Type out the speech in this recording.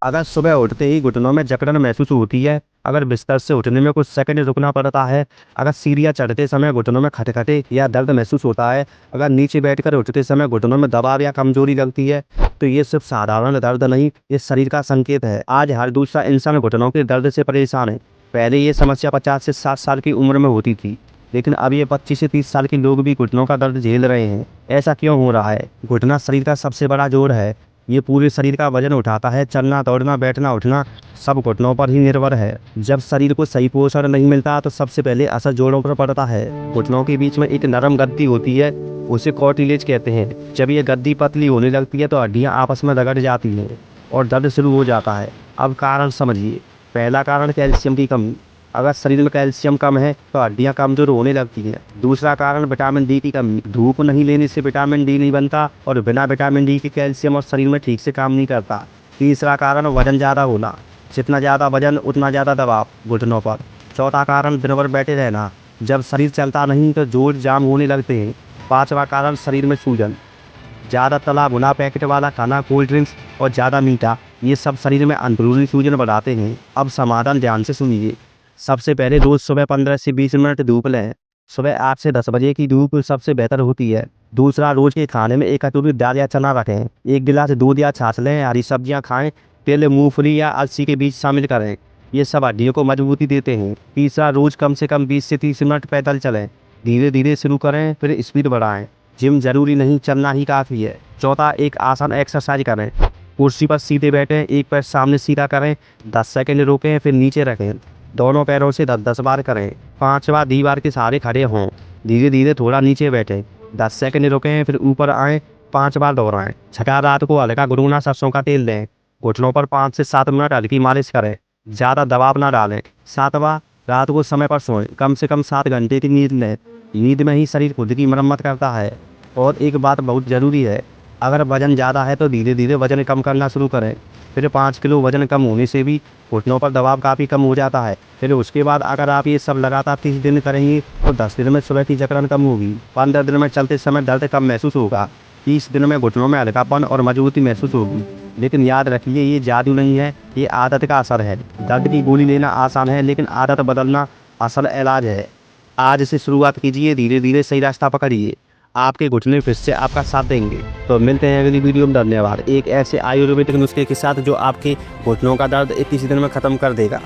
अगर सुबह उठते ही घुटनों में जकड़न महसूस होती है, अगर बिस्तर से उठने में कुछ सेकंड रुकना पड़ता है, अगर सीढ़ियाँ चढ़ते समय घुटनों में खटखटे या दर्द महसूस होता है, अगर नीचे बैठकर उठते समय घुटनों में दबाव या कमजोरी लगती है, तो ये सिर्फ साधारण दर्द नहीं, ये शरीर का संकेत है। आज हर दूसरा इंसान घुटनों के दर्द से परेशान है। पहले ये समस्या 50 से 60 साल की उम्र में होती थी, लेकिन अब ये 25 से 30 साल के लोग भी घुटनों का दर्द झेल रहे हैं। ऐसा क्यों हो रहा है? घुटना शरीर का सबसे बड़ा जोड़ है। ये पूरे शरीर का वजन उठाता है। चलना, दौड़ना, बैठना, उठना सब घुटनों पर ही निर्भर है। जब शरीर को सही पोषण नहीं मिलता तो सबसे पहले असर जोड़ों पर पड़ता है। घुटनों के बीच में एक नरम गद्दी होती है, उसे कार्टिलेज कहते हैं। जब ये गद्दी पतली होने लगती है तो हड्डियां आपस में रगड़ जाती हैं और दर्द शुरू हो जाता है। अब कारण समझिए। पहला कारण कैल्शियम की कमी। अगर शरीर में कैल्शियम कम है तो हड्डियां कमजोर होने लगती हैं। दूसरा कारण विटामिन डी की कमी। धूप नहीं लेने से विटामिन डी नहीं बनता और बिना विटामिन डी के कैल्शियम और शरीर में ठीक से काम नहीं करता। तीसरा कारण वजन ज़्यादा होना। जितना ज़्यादा वजन उतना ज़्यादा दबाव घुटनों पर। चौथा कारण दिन भर बैठे रहना। जब शरीर चलता नहीं तो जोड़ जाम होने लगते हैं। पांचवा कारण शरीर में सूजन। ज़्यादा तला भुना पैकेट वाला खाना, कोल्ड ड्रिंक्स और ज़्यादा मीठा, ये सब शरीर में अंदरूनी सूजन बढ़ाते हैं। अब समाधान ध्यान से सुनिए। सबसे पहले रोज़ सुबह 15 से 20 मिनट धूप लें। सुबह 8 से 10 बजे की धूप सबसे बेहतर होती है। दूसरा, रोज़ के खाने में एक कटोरी दाल या चना रखें। एक गिलास दूध या छाछ लें। हरी सब्जियां खाएं। तिल, मूंगफली या अलसी के बीज शामिल करें। ये सब हड्डियों को मजबूती देते हैं। तीसरा, रोज़ कम से कम 20 से 30 मिनट पैदल चलें। धीरे धीरे शुरू करें, फिर स्पीड बढ़ाएं। जिम जरूरी नहीं, चलना ही काफ़ी है। चौथा, एक आसान एक्सरसाइज करें। कुर्सी पर सीधे बैठें, एक पैर सामने सीधा करें, 10 सेकंड रोकें, फिर नीचे रखें। दोनों पैरों से 10-10 बार करें। पांचवा, दीवार के सहारे खड़े हों। धीरे धीरे थोड़ा नीचे बैठें, 10 सेकंड रुकें, फिर ऊपर आएँ, 5 बार दोहराएं। छठा, रात को हल्का गुनगुना सरसों का तेल लें। घुटनों पर 5 से 7 मिनट हल्की मालिश करें, ज़्यादा दबाव ना डालें। सातवां, रात को समय पर सोएं, कम से कम 7 घंटे की नींद लें। नींद में ही शरीर खुद की मरम्मत करता है। और एक बात बहुत ज़रूरी है, अगर वज़न ज़्यादा है तो धीरे धीरे वज़न कम करना शुरू करें। फिर 5 किलो वज़न कम होने से भी घुटनों पर दबाव काफ़ी कम हो जाता है। फिर उसके बाद अगर आप ये सब लगातार 30 दिन करेंगे तो 10 दिन में सुबह की जकड़न कम होगी। 15 दिन में चलते समय दर्द कम महसूस होगा। 30 दिन में घुटनों में हल्कापन और मजबूती महसूस होगी। लेकिन याद रखिए, ये जादू नहीं है, ये आदत का असर है। दर्द की गोली लेना आसान है, लेकिन आदत बदलना असल इलाज है। आज से शुरुआत कीजिए, धीरे धीरे सही रास्ता पकड़िए। आपके घुटने फिर से आपका साथ देंगे। तो मिलते हैं अगली वीडियो में। धन्यवाद। एक ऐसे आयुर्वेदिक नुस्खे के साथ जो आपके घुटनों का दर्द 21 दिन में खत्म कर देगा।